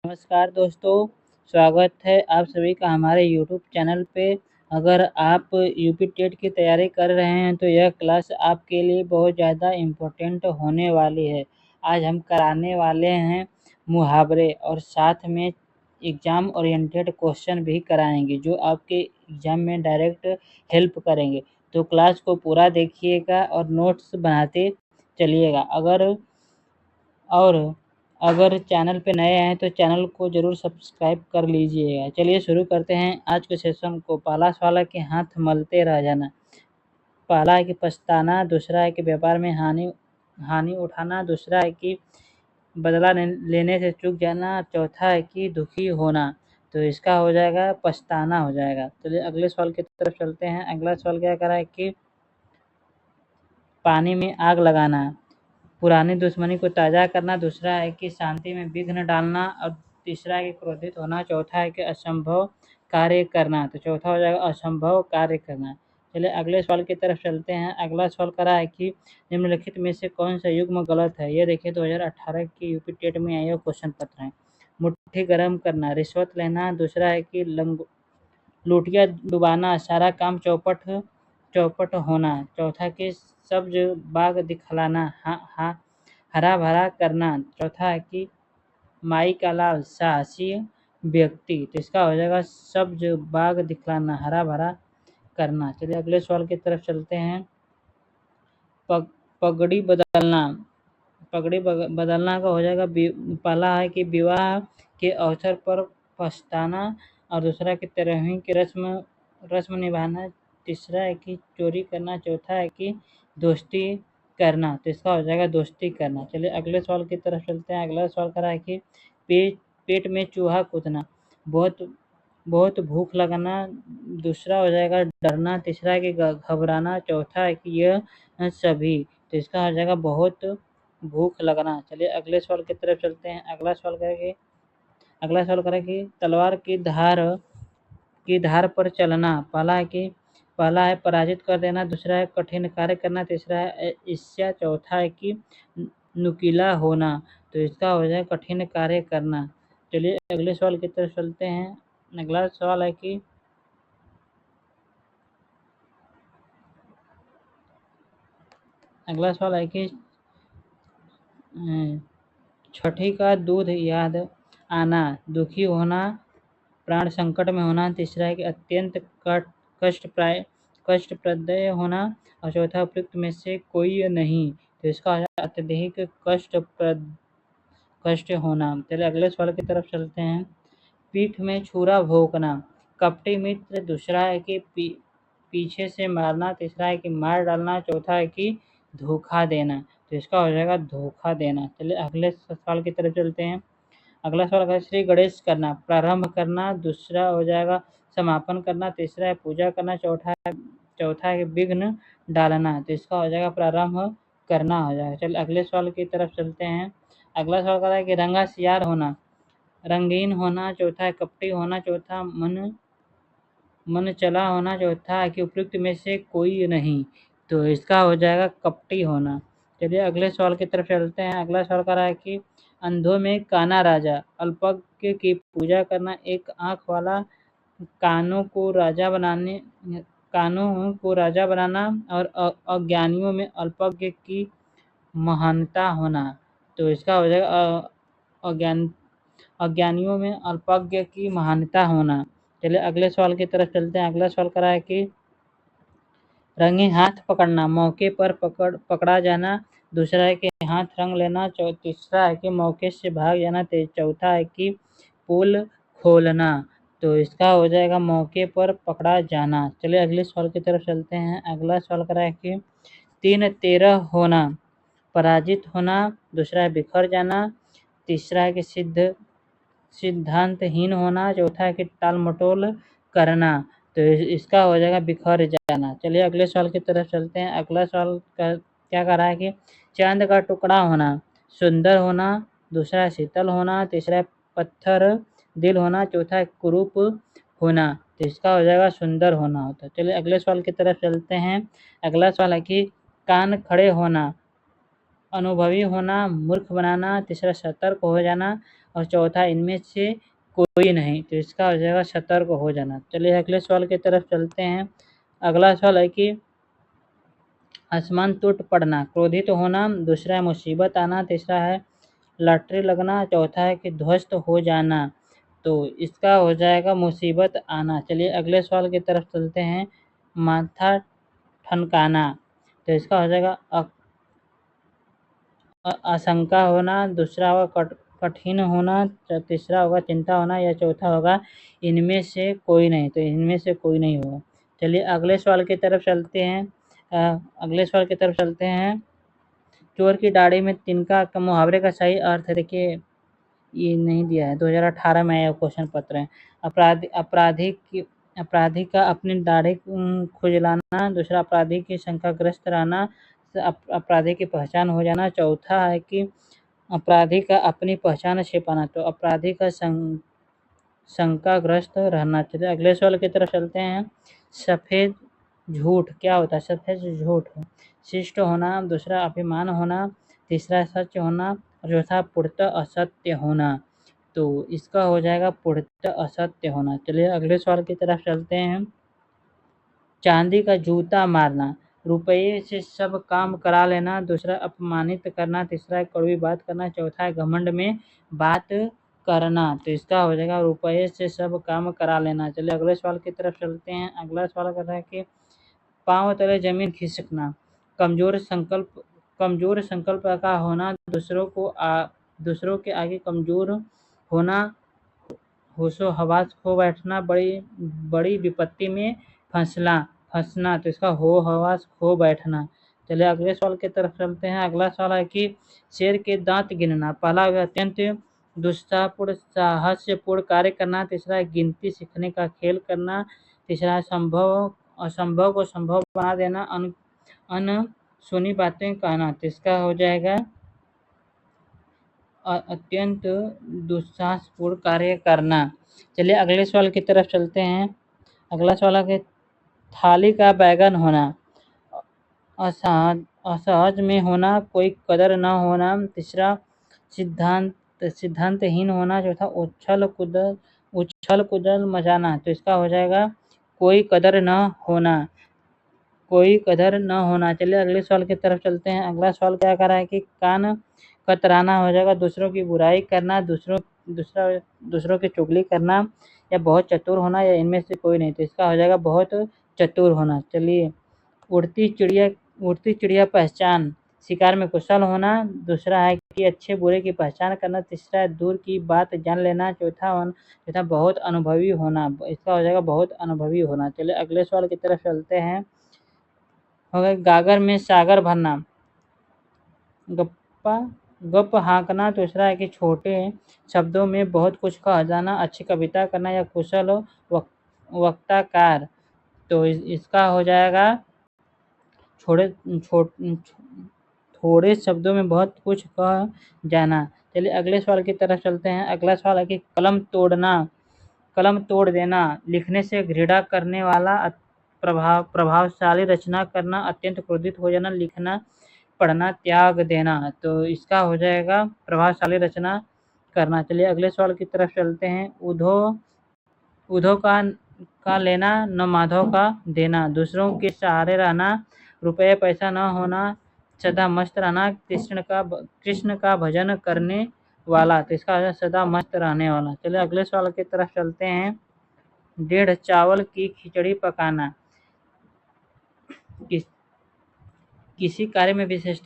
नमस्कार दोस्तों, स्वागत है आप सभी का हमारे यूट्यूब चैनल पे। अगर आप यूपी टेट की तैयारी कर रहे हैं तो यह क्लास आपके लिए बहुत ज़्यादा इम्पोर्टेंट होने वाली है। आज हम कराने वाले हैं मुहावरे और साथ में एग्ज़ाम ओरिएंटेड क्वेश्चन भी कराएंगे जो आपके एग्ज़ाम में डायरेक्ट हेल्प करेंगे। तो क्लास को पूरा देखिएगा और नोट्स बनाते चलिएगा। और अगर चैनल पे नए हैं तो चैनल को ज़रूर सब्सक्राइब कर लीजिएगा। चलिए शुरू करते हैं आज के सेशन को। पहला सवाल है कि हाथ मलते रह जाना। पहला है कि पछताना, दूसरा है कि व्यापार में हानि उठाना, दूसरा है कि बदला लेने से चूक जाना, चौथा है कि दुखी होना। तो इसका हो जाएगा पछताना हो जाएगा। चलिए अगले सवाल की तरफ चलते हैं। अगला सवाल क्या कह रहा है कि पानी में आग लगाना, पुरानी दुश्मनी को ताज़ा करना, दूसरा है कि शांति में विघ्न डालना और तीसरा है कि क्रोधित होना, चौथा है कि असंभव कार्य करना। तो चौथा हो जाएगा असंभव कार्य करना। चलिए अगले सवाल की तरफ चलते हैं। अगला सवाल करा है कि निम्नलिखित में से कौन सा युग्म गलत है। ये देखिए 2018 की यूपी टेट में आया क्वेश्चन पत्र है। मुट्ठी गर्म करना, रिश्वत लेना, दूसरा है कि लुटिया डुबाना, सारा काम चौपट होना, चौथा कि सब्ज बाग दिखलाना, हरा भरा करना, चौथा है कि माई का लाल साहसी व्यक्ति। तो इसका हो जाएगा सब्ज बाग दिखलाना, हरा भरा करना। चलिए अगले सवाल की तरफ चलते हैं। पगड़ी बदलना, पगड़ी बदलना का हो जाएगा पहला है कि विवाह के अवसर पर पछताना और दूसरा कि 13वीं की रस्म निभाना, तीसरा है कि चोरी करना, चौथा है कि दोस्ती करना। तो इसका हो जाएगा दोस्ती करना। चलिए अगले सवाल की तरफ चलते हैं। अगला सवाल करा है कि पेट में चूहा कूदना, बहुत बहुत भूख लगना, दूसरा हो जाएगा डरना, तीसरा है कि घबराना, चौथा है कि यह सभी। तो इसका हो जाएगा बहुत भूख लगना। चलिए अगले सवाल की तरफ चलते हैं। अगला सवाल करें कि तलवार की धार पर चलना। पहला है पराजित कर देना, दूसरा है कठिन कार्य करना, तीसरा है ईर्ष्या, चौथा है कि नुकीला होना। तो इसका हो जाए कठिन कार्य करना। चलिए अगले सवाल की तरफ चलते हैं। अगला सवाल है कि छठी का दूध याद आना, दुखी होना, प्राण संकट में होना, तीसरा है कि अत्यंत कष्टप्रद होना और चौथा उपयुक्त में से कोई नहीं। तो इसका अत्यधिक कष्ट होना। चलिए अगले सवाल की तरफ चलते हैं। पीठ में छुरा भोंकना, कपटी मित्र, दूसरा है कि पीछे से मारना, तीसरा है कि मार डालना, चौथा है कि धोखा देना। तो इसका हो जाएगा धोखा देना। चलिए अगले सवाल की तरफ चलते हैं। अगला सवाल है श्री गणेश करना, प्रारंभ करना, दूसरा हो जाएगा समापन करना, तीसरा है पूजा करना, चौथा है विघ्न डालना। तो इसका हो जाएगा प्रारंभ करना हो जाएगा। चलिए अगले सवाल की तरफ चलते हैं। अगला सवाल कह रहा है कि रंगा सियार होना, रंगीन होना, चौथा है कपटी होना, चौथा मन चला होना, चौथा है कि उपयुक्त में से कोई नहीं। तो इसका हो जाएगा कपटी होना। चलिए अगले सवाल की तरफ चलते हैं। अगला सवाल कह रहा है कि अंधों में काना राजा, अल्पज्ञ की पूजा करना, एक आंख वाला कानों को राजा बनाना और अज्ञानियों में अल्पज्ञ की महानता होना। तो इसका हो जाएगा अज्ञानियों में अल्पज्ञ की महानता होना। चलिए अगले सवाल की तरफ चलते हैं। अगला सवाल करा है कि रंगे हाथ पकड़ना, मौके पर पकड़ा जाना, दूसरा है कि हाथ रंग लेना, तीसरा है कि मौके से भाग जाना, चौथा है कि पोल खोलना। तो इसका हो जाएगा मौके पर पकड़ा जाना। चलिए अगले सवाल की तरफ चलते हैं। अगला सवाल करा है कि 3-13 होना, पराजित होना, दूसरा है बिखर जाना, तीसरा है कि सिद्धांतहीन होना, चौथा है कि टाल मटोल करना। तो इसका हो जाएगा बिखर जाना। चलिए अगले सवाल की तरफ चलते हैं। अगला सवाल क्या कह रहा है कि चांद का टुकड़ा होना, सुंदर होना, दूसरा है शीतल होना, तीसरा है पत्थर दिल होना, चौथा है कुरूप होना। तो इसका हो जाएगा सुंदर होना होता है। चलिए अगले सवाल की तरफ चलते हैं। अगला सवाल है कि कान खड़े होना, अनुभवी होना, मूर्ख बनाना, तीसरा सतर्क हो जाना और चौथा इनमें से कोई नहीं। तो इसका हो जाएगा सतर्क हो जाना। चलिए अगले सवाल की तरफ चलते हैं। अगला सवाल है कि आसमान टूट पड़ना, क्रोधित होना, दूसरा है मुसीबत आना, तीसरा है लॉटरी लगना, चौथा है कि ध्वस्त हो जाना। तो इसका हो जाएगा मुसीबत आना। चलिए अगले सवाल की तरफ चलते हैं। माथा ठनकाना, तो इसका हो जाएगा आशंका होना, दूसरा होगा कठिन होना, तीसरा होगा चिंता होना, या चौथा होगा इनमें से कोई नहीं। तो इनमें से कोई नहीं होगा। चलिए अगले सवाल की तरफ चलते हैं। अगले सवाल की तरफ चलते हैं। चोर की दाढ़ी में तिनका का मुहावरे का सही अर्थ है। देखिए ये नहीं दिया है, 2018 में आया क्वेश्चन पत्र है। अपराधी का अपनी दाढ़ी खुजलाना, दूसरा अपराधी की शंकाग्रस्त रहना, अपराधी की पहचान हो जाना, चौथा है कि अपराधी का अपनी पहचान छिपाना। तो अपराधी का शंकाग्रस्त रहना। चलिए अगले सवाल की तरफ चलते हैं। सफेद झूठ क्या होता है? सफेद झूठ शिष्ट होना, दूसरा अभिमान होना, तीसरा सच होना, और चौथा पूर्णतः असत्य होना। तो इसका हो जाएगा पूर्णतः असत्य होना। चलिए अगले सवाल की तरफ चलते हैं। चांदी का जूता मारना, रुपये से सब काम करा लेना, दूसरा अपमानित करना, तीसरा कड़वी बात करना, चौथा है घमंड में बात करना। तो इसका हो जाएगा रुपये से सब काम करा लेना। चलिए अगले सवाल की तरफ चलते हैं। अगला सवाल कर रहा है कि पाँव तले जमीन खिसकना, कमजोर संकल्प का होना, दूसरों के आगे कमजोर होना, होशो हवास खो बैठना, बड़ी विपत्ति में फंसना। तो इसका हो हवास खो बैठना। चलिए अगले सवाल की तरफ चलते हैं। अगला सवाल है कि शेर के दांत गिनना, पहला अत्यंत दुस्साहपूर्ण साहस्यपूर्ण कार्य करना, तीसरा गिनती सीखने का खेल करना, तीसरा असंभव को संभव बना देना, अनसुनी बातें कहना। तो इसका हो जाएगा अत्यंत दुस्साहसपूर्ण कार्य करना। चलिए अगले सवाल की तरफ चलते हैं। अगला सवाल है कि थाली का बैगन होना, असहज में होना, कोई कदर न होना, तीसरा सिद्धांतहीन होना, चौथा उछल कूदल मचाना। तो इसका हो जाएगा कोई कदर न होना। चलिए अगले सवाल की तरफ चलते हैं। अगला सवाल क्या कर रहा है कि कान कतराना हो जाएगा, दूसरों की बुराई करना, दूसरों की चुगली करना, या बहुत चतुर होना, या इनमें से कोई नहीं। तो इसका हो जाएगा बहुत चतुर होना। चलिए उड़ती चिड़िया पहचान, शिकार में कुशल होना, दूसरा है कि अच्छे बुरे की पहचान करना, तीसरा है दूर की बात जान लेना, चौथा बहुत अनुभवी होना। इसका हो जाएगा बहुत अनुभवी होना। चलिए अगले सवाल की तरफ चलते हैं। हो गया गागर में सागर भरना, गप हाँकना, दूसरा है कि छोटे शब्दों में बहुत कुछ कह जाना, अच्छी कविता करना, या कुशल वक्ताकार। तो इसका हो जाएगा थोड़े शब्दों में बहुत कुछ कह जाना। चलिए अगले सवाल की तरफ चलते हैं। अगला सवाल है कि कलम तोड़ देना, लिखने से घृणा करने वाला, प्रभावशाली रचना करना, अत्यंत क्रोधित हो जाना, लिखना पढ़ना त्याग देना। तो इसका हो जाएगा प्रभावशाली रचना करना। चलिए अगले सवाल की तरफ चलते हैं। उधो का लेना, न माधव का देना, दूसरों के सहारे रहना, रुपये पैसा न होना, सदा मस्त रहना, कृष्ण का भजन करने वाला। तो इसका हो जाएगा सदा मस्त रहने वाला। चलिए अगले सवाल की तरफ चलते हैं। 1.5 चावल की खिचड़ी पकाना, किसी कार्य में विशेष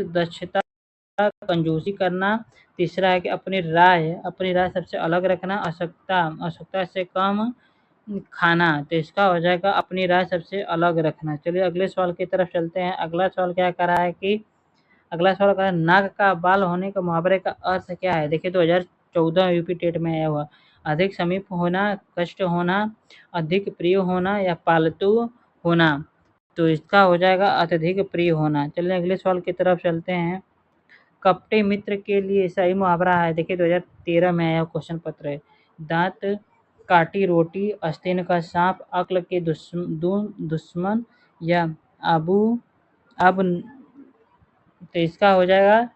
दक्षता, कंजूसी करना, तीसरा है कि अपनी राय सबसे अलग रखना, आवश्यकता से कम खाना। तो इसका हो जाएगा अपनी राय सबसे अलग रखना। चलिए अगले सवाल की तरफ चलते हैं। अगला सवाल क्या कर रहा है कि अगला सवाल कर रहा है नाक का बाल होने का मुहावरे का अर्थ क्या है? देखिए 2014 यूपी टेट में आया हुआ। अधिक समीप होना, कष्ट होना, अधिक प्रिय होना, या पालतू होना। तो इसका हो जाएगा अत्यधिक प्रिय होना। चलिए अगले सवाल की तरफ चलते हैं। कपटे मित्र के लिए सही मुहावरा है। देखिए 2013 में आया क्वेश्चन पत्र है। दांत काटी रोटी, आस्तीन का सांप, अक्ल के दुश्मन, या अब तो इसका हो जाएगा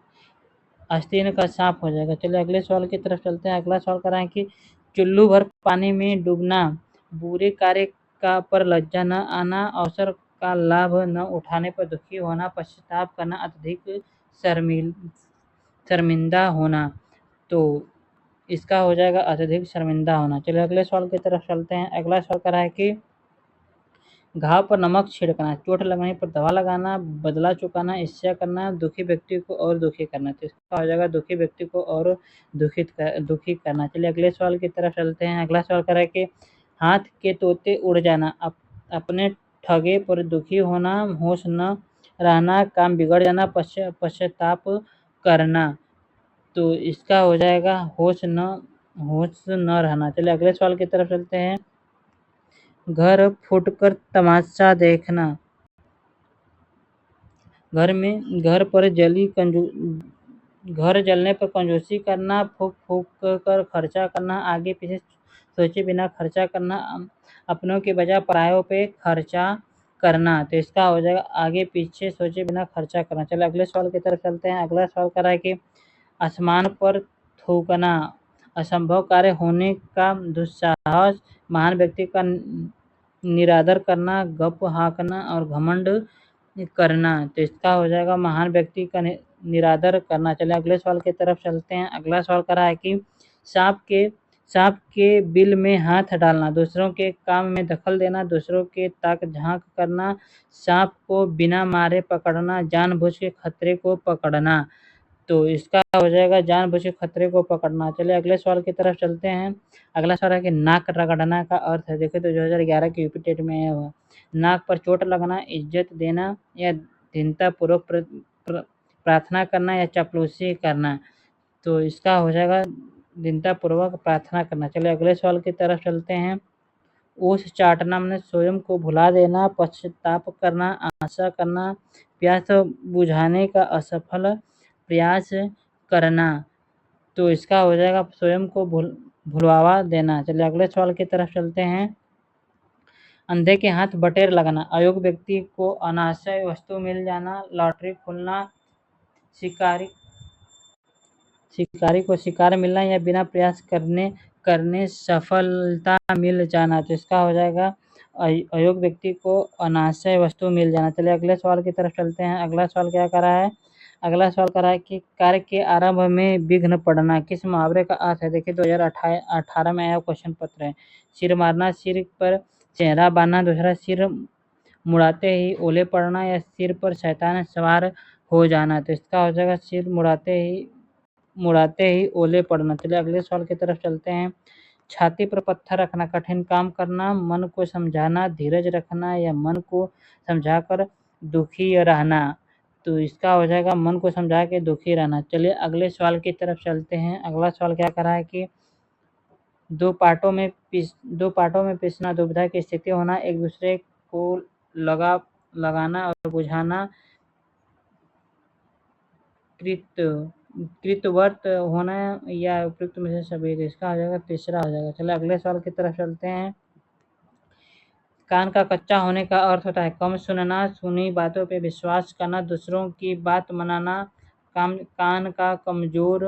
आस्तीन का सांप हो जाएगा। चलिए अगले सवाल की तरफ चलते हैं। अगला सवाल कर रहे हैं कि चुल्लू भर पानी में डूबना, बुरे कार्य का पर लज्जा न आना, अवसर का लाभ न उठाने पर दुखी होना, पश्चाताप करना, अत्यधिक शर्मिंदा होना। तो इसका हो जाएगा अत्यधिक शर्मिंदा होना। चलिए अगले सवाल की तरफ चलते हैं। अगला सवाल कर रहा है कि घाव पर नमक छिड़कना, चोट लगने पर दवा लगाना, बदला चुकाना, ईर्ष्या करना, दुखी व्यक्ति को और दुखी करना। तो इसका हो जाएगा दुखी व्यक्ति को और दुखी करना। चलिए अगले सवाल की तरफ चलते हैं। अगला सवाल कर रहा है कि हाथ के तोते उड़ जाना, अपने ठगे पर दुखी होना, होश न रहना, काम बिगड़ जाना, पश्चाताप करना। तो इसका हो जाएगा होश न रहना। चलिए अगले सवाल की तरफ चलते हैं। घर फूटकर तमाशा देखना, घर जलने पर कंजूसी करना, फूक फूक कर खर्चा करना, आगे पीछे सोचे बिना खर्चा करना, अपनों के बजाय परायों पे खर्चा करना। तो इसका हो जाएगा आगे पीछे सोचे बिना खर्चा करना। चलिए अगले सवाल की तरफ चलते हैं। अगला सवाल कर रहा है कि आसमान पर थूकना, असंभव कार्य होने का दुस्साहस, महान व्यक्ति का निरादर करना, गप हाँकना और घमंड करना। तो इसका हो जाएगा महान व्यक्ति का निरादर करना। चलिए अगले सवाल की तरफ चलते हैं। अगला सवाल कर रहा है कि सांप के बिल में हाथ डालना, दूसरों के काम में दखल देना, दूसरों के ताक झांक करना, सांप को बिना मारे पकड़ना, जानबूझ के खतरे को पकड़ना। तो इसका हो जाएगा जानबूझ के खतरे को पकड़ना। चलिए अगले सवाल की तरफ चलते हैं। अगला सवाल है कि नाक रगड़ना का अर्थ है। देखिए तो 2011 के यूपी टेट में आया हुआ। नाक पर चोट लगना, इज्जत देना या दीनतापूर्वक प्रार्थना करना या चापलूसी करना। तो इसका हो जाएगा दीनतापूर्वक प्रार्थना करना। चलिए अगले सवाल की तरफ चलते हैं। ओस चाटना मैंने स्वयं को भुला देना, पश्चाताप करना, आशा करना, प्यास बुझाने का असफल प्रयास करना। तो इसका हो जाएगा स्वयं को भुलवा देना। चलिए अगले सवाल की तरफ चलते हैं। अंधे के हाथ बटेर लगाना, अयोग्य व्यक्ति को अनाशय वस्तु मिल जाना, लॉटरी खुलना, शिकारी को शिकार मिलना या बिना प्रयास करने सफलता मिल जाना। तो इसका हो जाएगा अयोग्य व्यक्ति को अनाशय वस्तु मिल जाना। चलिए अगले सवाल की तरफ चलते हैं। अगला सवाल क्या कर रहा है। अगला सवाल कर रहा है कि कार्य के आरंभ में विघ्न पड़ना किस मुहावरे का अर्थ है। देखिए 2018 में आया क्वेश्चन पत्र है। सिर मारना, सिर पर चेहरा बांधना, दूसरा सिर मुड़ाते ही ओले पड़ना या सिर पर शैतान सवार हो जाना। तो इसका हो जाएगा सिर मुड़ाते ही ओले पड़ना। चलिए अगले सवाल की तरफ चलते हैं। छाती पर पत्थर रखना, कठिन काम करना, मन को समझाना, धीरज रखना या मन को समझाकर दुखी रहना। तो इसका हो जाएगा मन को समझा के दुखी रहना। चलिए अगले सवाल की तरफ चलते हैं। अगला सवाल क्या कर रहा है कि दो पार्टों में पिसना, दुविधा की स्थिति होना, एक दूसरे को लगाना और बुझाना, कृतवर्त होना या उपयुक्त में से सभी। इसका हो जाएगा तीसरा हो जाएगा। चलिए अगले सवाल की तरफ चलते हैं। कान का कच्चा होने का अर्थ होता है कम सुनना, सुनी बातों पे विश्वास करना, दूसरों की बात मनाना, कान का कमजोर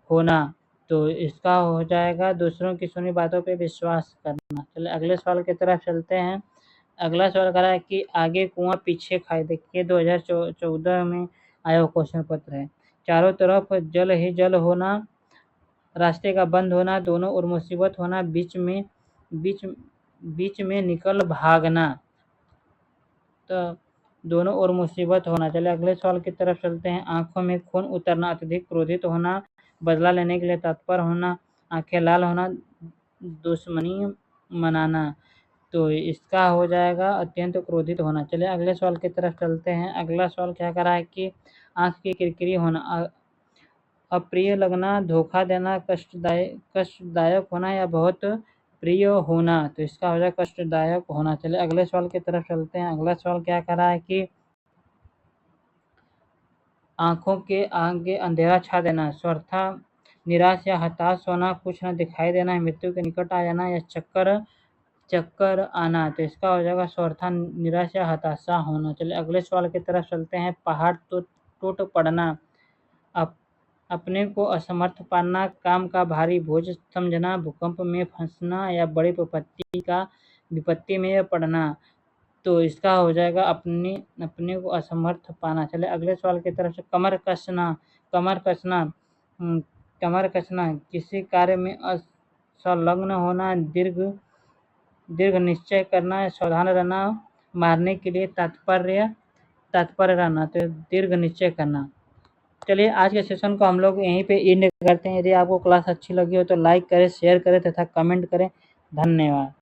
होना। तो इसका हो जाएगा दूसरों की सुनी बातों पे विश्वास करना। चलिए अगले सवाल की तरफ चलते हैं। अगला सवाल कर रहा है कि आगे कुआं पीछे खाई। देखिए 2014 में आया हुआ क्वेश्चन पत्र है। चारों तरफ जल ही जल होना, रास्ते का बंद होना, दोनों ओर मुसीबत होना, बीच में निकल भागना। तो दोनों ओर मुसीबत होना। चलिए अगले सवाल की तरफ चलते हैं। आंखों में खून उतरना, अत्यधिक क्रोधित होना, बदला लेने के लिए तत्पर होना, आंखें लाल होना, दुश्मनी मनाना। तो इसका हो जाएगा अत्यंत क्रोधित होना। चलिए अगले सवाल की तरफ चलते हैं। अगला सवाल क्या कर रहा है कि आंख की किरकिरी होना, अप्रिय लगना, धोखा देना, कष्टदायक होना या बहुत प्रिय होना। तो इसका हो जाएगा कष्टदायक होना। चलिए अगले सवाल की तरफ चलते हैं। अगला सवाल क्या कर रहा है कि आंखों के आगे अंधेरा छा देना, स्वथा निराश या हताश होना, कुछ न दिखाई देना, मृत्यु के निकट आ जाना या चक्कर आना। तो इसका हो जाएगा स्वथा निराश या हताशा होना। चलिए अगले सवाल की तरफ चलते हैं। पहाड़ तो टूट पड़ना, अपने को असमर्थ पाना, काम का भारी बोझ समझना, भूकंप में फंसना या बड़ी विपत्ति में पड़ना। तो इसका हो जाएगा अपने को असमर्थ पाना। चले अगले सवाल की तरफ से। कमर कसना, कमर कसना, किसी कार्य में असंलग्न होना, दृढ़ निश्चय करना, सावधान रहना, मारने के लिए तात्पर्य रहना। तो दृढ़ निश्चय करना। चलिए आज के सेशन को हम लोग यहीं पे एंड करते हैं। यदि आपको क्लास अच्छी लगी हो तो लाइक करें, शेयर करें तथा कमेंट करें। धन्यवाद।